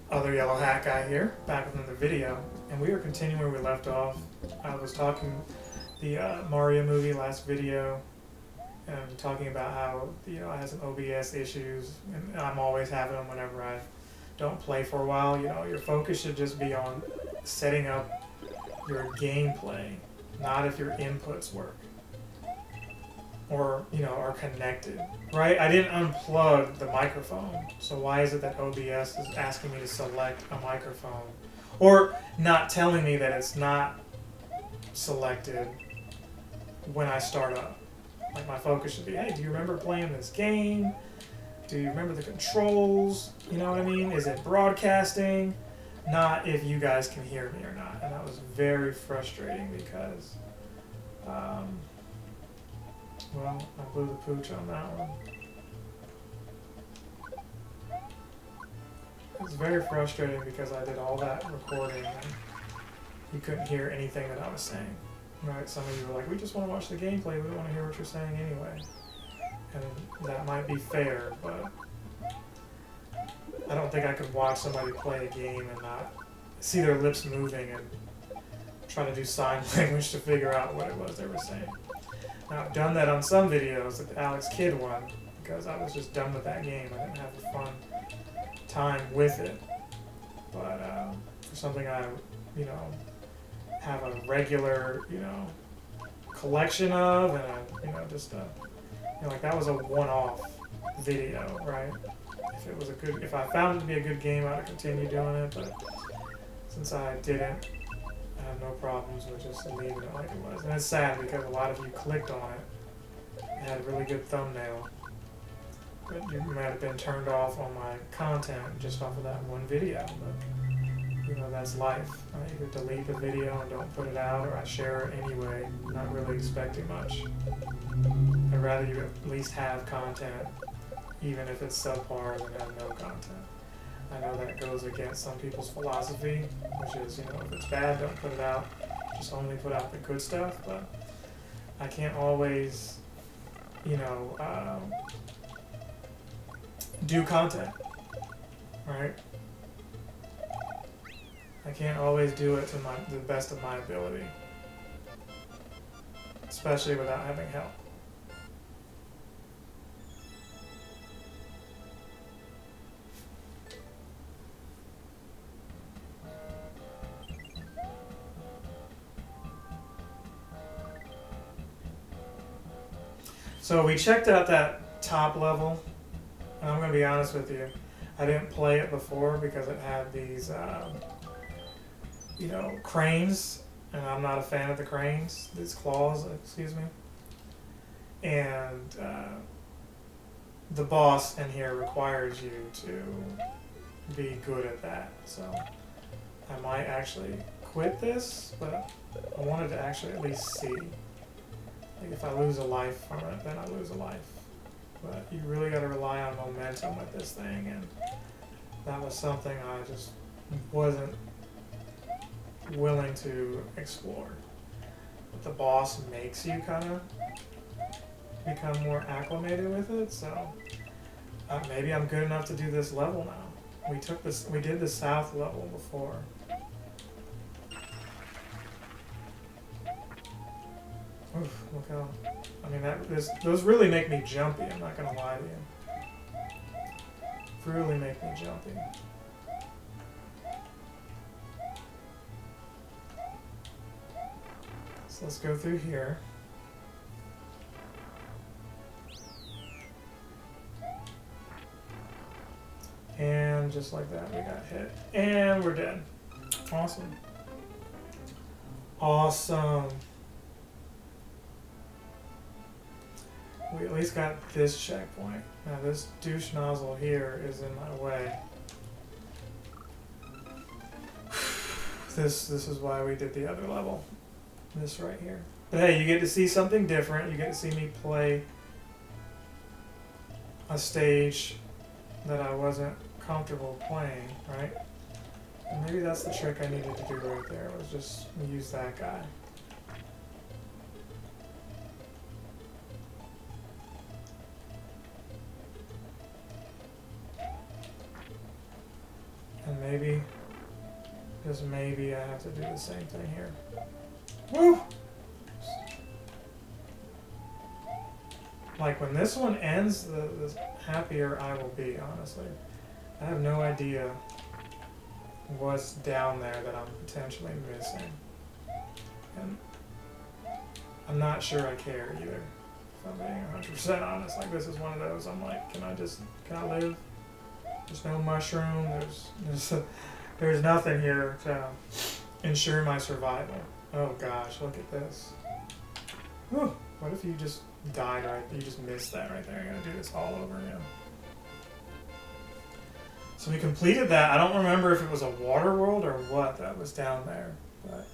Other yellow hat guy here, back with another video, and we are continuing where we left off. I was talking the Mario movie last video, and talking about how I had some OBS issues, and I'm always having them whenever I don't play for a while. Your focus should just be on setting up your gameplay, not if your inputs work or are connected, right? I didn't unplug the microphone, so why is it that OBS is asking me to select a microphone or not telling me that it's not selected when I start up? Like, my focus should be, hey, do you remember playing this game? Do you remember the controls? You know what I mean? Is it broadcasting? Not if you guys can hear me or not. And that was very frustrating because well, I blew the pooch on that one. It's very frustrating because I did all that recording and you couldn't hear anything that I was saying. Right? Some of you were like, we just want to watch the gameplay, we don't want to hear what you're saying anyway. And that might be fair, but I don't think I could watch somebody play a game and not see their lips moving and try to do sign language to figure out what it was they were saying. Now, I've done that on some videos, like the Alex Kidd one, because I was just done with that game. I didn't have a fun time with it. But for something I, have a regular, collection of, and like that was a one-off video, right? If I found it to be a good game, I'd continue doing it. But since I didn't, I have no problems with just leaving it like it was. And it's sad because a lot of you clicked on it. It had a really good thumbnail. But you might have been turned off on my content just off of that one video. But, that's life. I either delete the video and don't put it out, or I share it anyway, not really expecting much. I'd rather you at least have content, even if it's subpar, than have no content. I know that goes against some people's philosophy, which is, if it's bad, don't put it out. Just only put out the good stuff. But I can't always, do content, right? I can't always do it to the best of my ability, especially without having help. So we checked out that top level, and I'm going to be honest with you, I didn't play it before because it had these, cranes, and I'm not a fan of the cranes, these claws, excuse me. And the boss in here requires you to be good at that, so I might actually quit this, but I wanted to actually at least see. Like, if I lose a life from it, then I lose a life. But you really got to rely on momentum with this thing, and that was something I just wasn't willing to explore. But the boss makes you kind of become more acclimated with it, so maybe I'm good enough to do this level now. We did the south level before. Oof, look how, those really make me jumpy, I'm not gonna lie to you. Really make me jumpy. So let's go through here. And just like that, we got hit. And we're dead. Awesome. Awesome. We at least got this checkpoint. Now this douche nozzle here is in my way. This is why we did the other level. This right here. But hey, you get to see something different. You get to see me play a stage that I wasn't comfortable playing, right? And maybe that's the trick I needed to do right there, was just use that guy. And And maybe, just maybe, I have to do the same thing here. Woo! Like, when this one ends, the happier I will be, honestly. I have no idea what's down there that I'm potentially missing. And I'm not sure I care either, if I'm being 100% honest. Like, this is one of those, I'm like, can I live? There's no mushroom, there's nothing here to ensure my survival. Oh gosh, look at this. Whew. What if you just died right, you just missed that right there, you're gonna do this all over again. So we completed that. I don't remember if it was a water world or what that was down there, but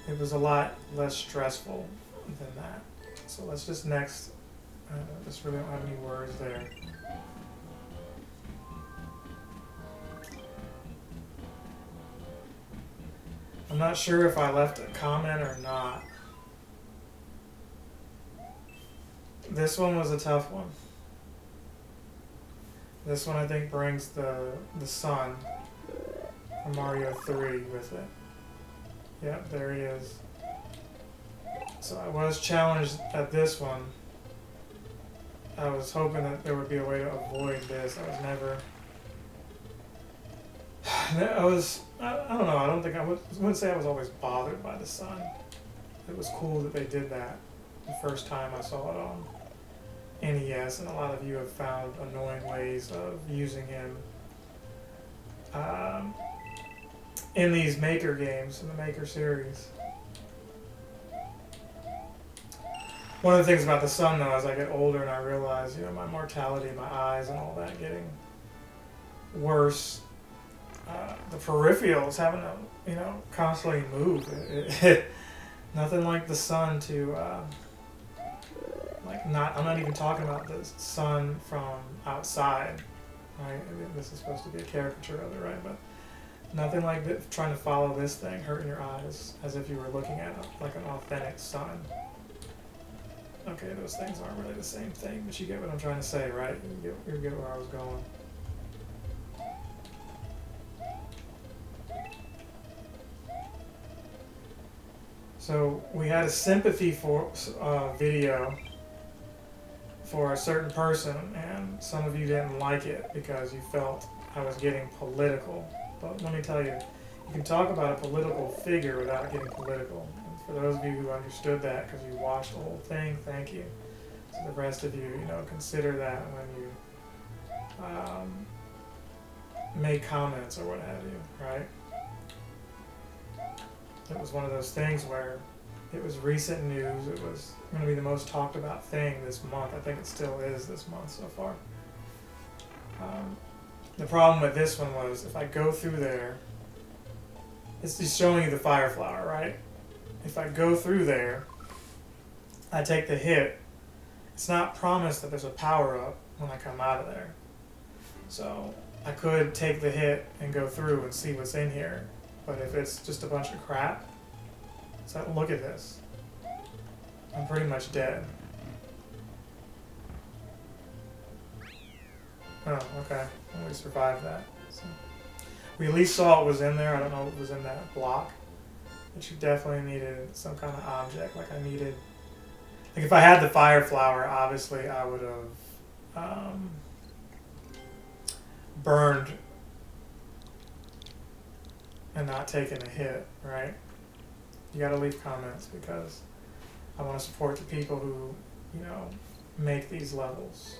it was a lot less stressful than that. So let's just next, just really don't have any words there. I'm not sure if I left a comment or not. This one was a tough one. This one I think brings the sun from Mario 3 with it. Yep, there he is. So I was challenged at this one. I was hoping that there would be a way to avoid this. I was never... I don't know, I don't think I wouldn't say I was always bothered by the sun. It was cool that they did that the first time I saw it on NES, and a lot of you have found annoying ways of using him in these Maker games, in the Maker series. One of the things about the sun, though, as I get older and I realize, you know, my mortality, my eyes and all that getting worse, the peripherals having to, you know, constantly move. Nothing like the sun to, I'm not even talking about the sun from outside, right? This is supposed to be a caricature of it, right? But nothing like that, trying to follow this thing, hurting your eyes, as if you were looking at like an authentic sun. Okay, those things aren't really the same thing, but you get what I'm trying to say, right? You get where I was going. So we had a sympathy for video for a certain person, and some of you didn't like it because you felt I was getting political. But let me tell you, you can talk about a political figure without getting political. And for those of you who understood that because you watched the whole thing, thank you. So the rest of you, you know, consider that when you make comments or what have you, right? It was one of those things where it was recent news. It was going to be the most talked about thing this month. I think it still is this month so far. The problem with this one was if I go through there, it's just showing you the fire flower, right? If I go through there, I take the hit. It's not promised that there's a power up when I come out of there. So I could take the hit and go through and see what's in here. But if it's just a bunch of crap, so look at this. I'm pretty much dead. Oh, okay. Well, we survived that. So we at least saw what was in there. I don't know what was in that block. But you definitely needed some kind of object. Like I needed... Like if I had the fire flower, obviously I would have burned and not taking a hit, right? You gotta leave comments because I want to support the people who, you know, make these levels,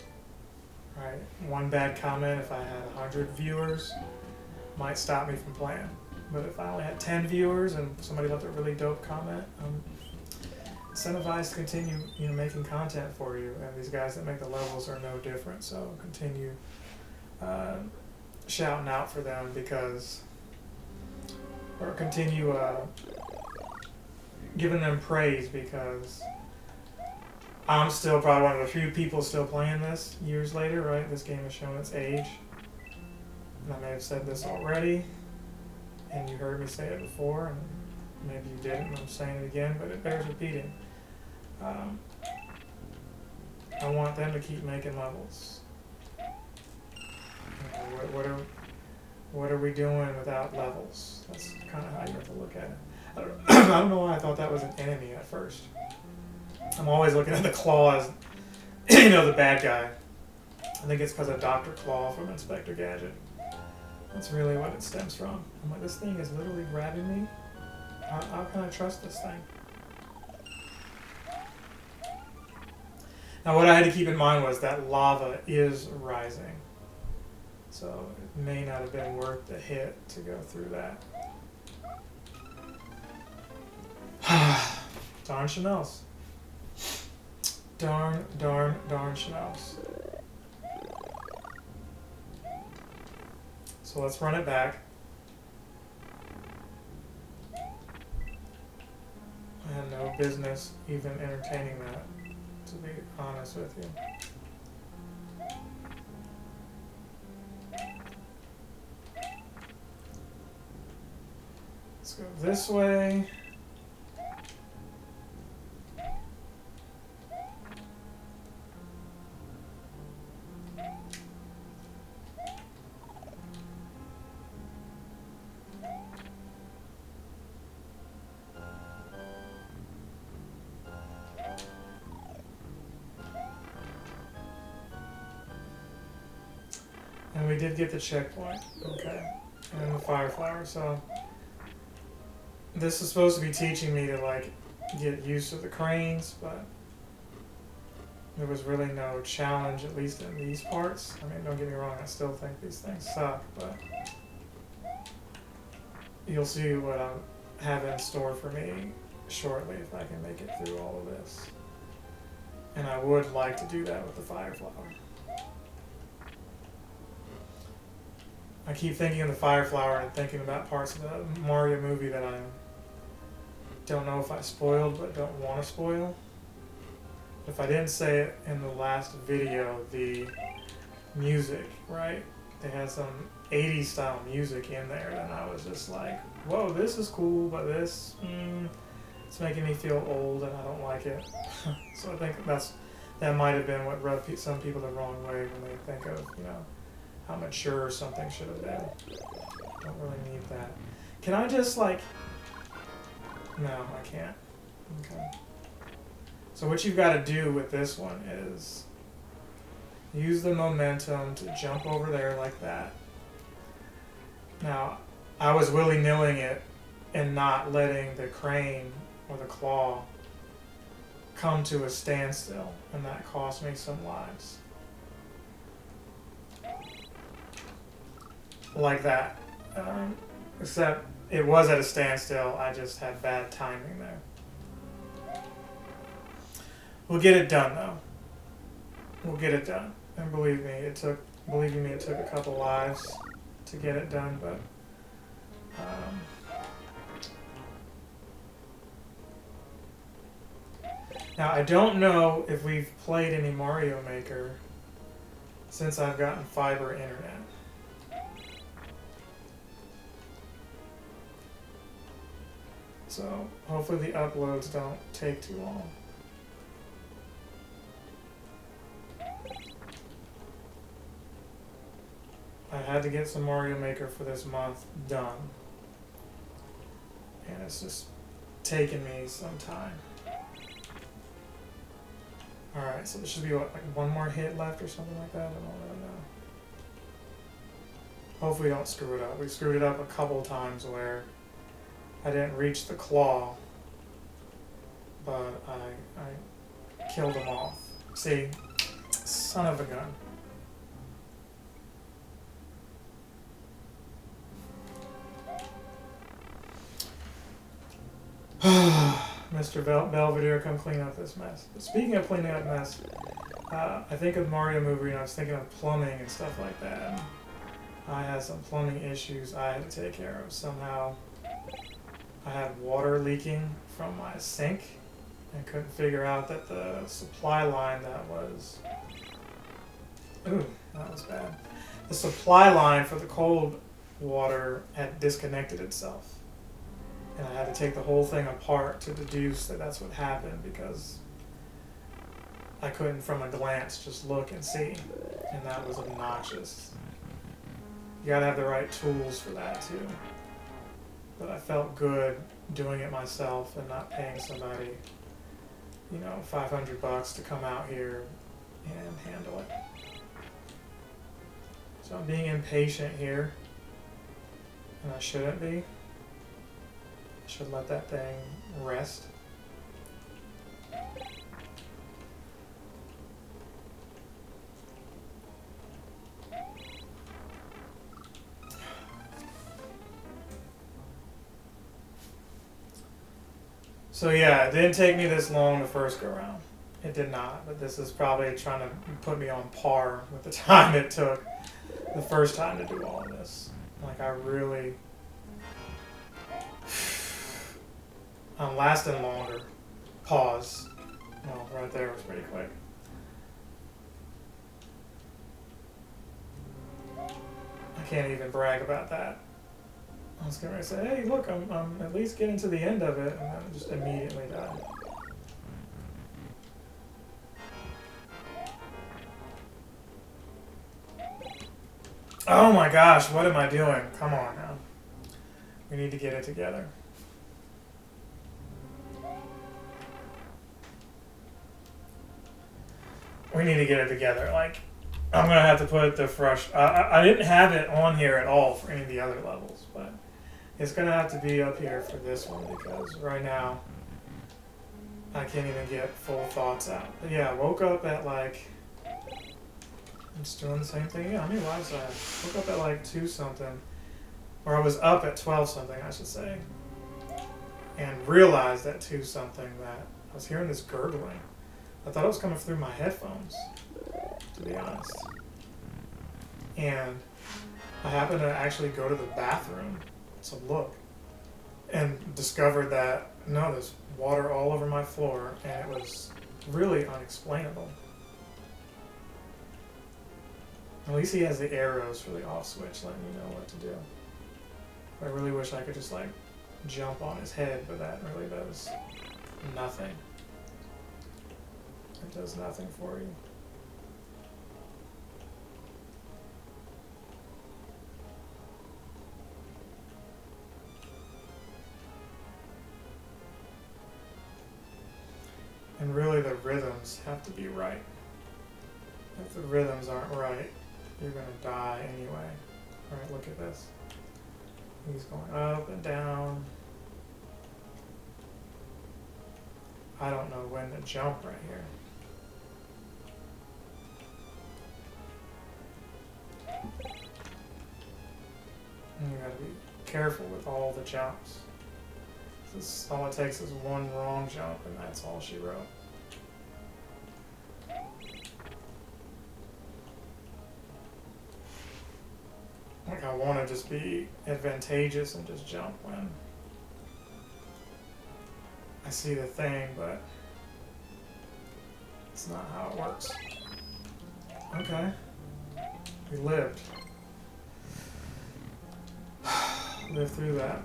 right? One bad comment, if I had 100 viewers, might stop me from playing. But if I only had 10 viewers and somebody left a really dope comment, I'm incentivized to continue, you know, making content for you. And these guys that make the levels are no different, so continue shouting out for them because... or continue giving them praise because I'm still probably one of the few people still playing this years later, right? This game has shown its age. And I may have said this already, and you heard me say it before, and maybe you didn't, and I'm saying it again, but it bears repeating. I want them to keep making levels. You know, What are we doing without levels? That's kind of how you have to look at it. I don't know why I thought that was an enemy at first. I'm always looking at the claw as, you know, the bad guy. I think it's because of Dr. Claw from Inspector Gadget. That's really what it stems from. I'm like, this thing is literally grabbing me. How can I trust this thing? Now what I had to keep in mind was that lava is rising. So it may not have been worth the hit to go through that. Darn Chanels. Darn Chanels. So let's run it back. I had no business even entertaining that, to be honest with you. Let's go this way. And we did get the checkpoint, okay, and the fire flower, so this is supposed to be teaching me to, like, get used to the cranes, but there was really no challenge, at least in these parts. I mean, don't get me wrong, I still think these things suck, but you'll see what I have in store for me shortly if I can make it through all of this. And I would like to do that with the fire flower. I keep thinking of the fire flower and thinking about parts of the Mario movie that I don't know if I spoiled but don't want to spoil. If I didn't say it in the last video, the music, right? They had some 80s style music in there and I was just like, whoa, this is cool, but this, it's making me feel old and I don't like it. So I think that might have been what rubbed some people the wrong way when they think of, you know, how mature something should have been. Don't really need that. Can I just, like... No, I can't. Okay. So what you've got to do with this one is use the momentum to jump over there like that. Now, I was willy-nilling it and not letting the crane or the claw come to a standstill, and that cost me some lives. Like that. Except it was at a standstill, I just had bad timing there. We'll get it done though. We'll get it done. And believe me, it took a couple lives to get it done, but now I don't know if we've played any Mario Maker since I've gotten fiber internet. So hopefully the uploads don't take too long. I had to get some Mario Maker for this month done. And it's just taken me some time. Alright, so there should be what, like one more hit left or something like that? I don't really know. Hopefully we don't screw it up. We screwed it up a couple times where I didn't reach the claw, but I killed him off. See? Son of a gun. Mr. Belvedere, come clean up this mess. But speaking of cleaning up mess, I think of Mario movie and I was thinking of plumbing and stuff like that. I had some plumbing issues I had to take care of. Somehow I had water leaking from my sink and couldn't figure out that the supply line that was... Ooh, that was bad. The supply line for the cold water had disconnected itself. And I had to take the whole thing apart to deduce that that's what happened because I couldn't from a glance just look and see. And that was obnoxious. You gotta have the right tools for that too. But I felt good doing it myself and not paying somebody, you know, $500 to come out here and handle it. So I'm being impatient here, and I shouldn't be. I should let that thing rest. So yeah, it didn't take me this long the first go round. It did not, but this is probably trying to put me on par with the time it took the first time to do all of this. Like I really, I'm lasting longer. Pause. Well, right there was pretty quick. I can't even brag about that. I was going to say, hey, look, I'm at least getting to the end of it, and then just immediately died. Oh my gosh, what am I doing? Come on now. We need to get it together. We need to get it together. Like, I'm going to have to put the fresh... I didn't have it on here at all for any of the other levels, but it's going to have to be up here for this one because right now I can't even get full thoughts out. But yeah, I woke up at like... I'm just doing the same thing. Yeah, how many lives did I have? Woke up at like 2 something. Or I was up at 12 something, I should say. And realized at 2 something that I was hearing this gurgling. I thought it was coming through my headphones, to be honest. And I happened to actually go to the bathroom to look and discovered that, no, there's water all over my floor, and it was really unexplainable. At least he has the arrows for the off switch letting you know what to do. I really wish I could just like jump on his head, but that really does nothing. It does nothing for you. And really the rhythms have to be right. If the rhythms aren't right, you're going to die anyway. Alright, look at this. He's going up and down. I don't know when to jump right here. And you gotta be careful with all the jumps. This, all it takes is one wrong jump, and that's all she wrote. Like I want to just be advantageous and just jump when I see the thing, but it's not how it works. Okay. We lived. Lived through that.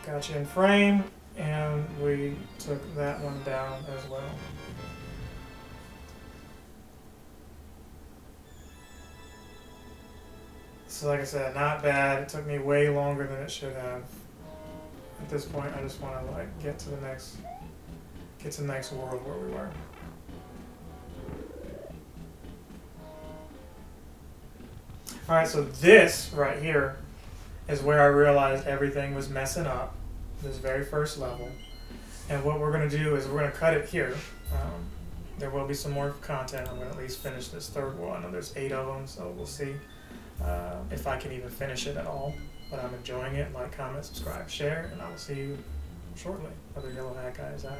Got you in frame, and we took that one down as well. So like I said, not bad. It took me way longer than it should have. At this point, I just want to like get to the next world where we were. All right, so this right here is where I realized everything was messing up. This very first level, and what we're going to do is we're going to cut it here. There will be some more content. I'm going to at least finish this third one. I know there's 8 of them, so we'll see if I can even finish it at all. But I'm enjoying it. Like, comment, subscribe, share, and I will see you shortly. Other Yellow Hat Guy is out.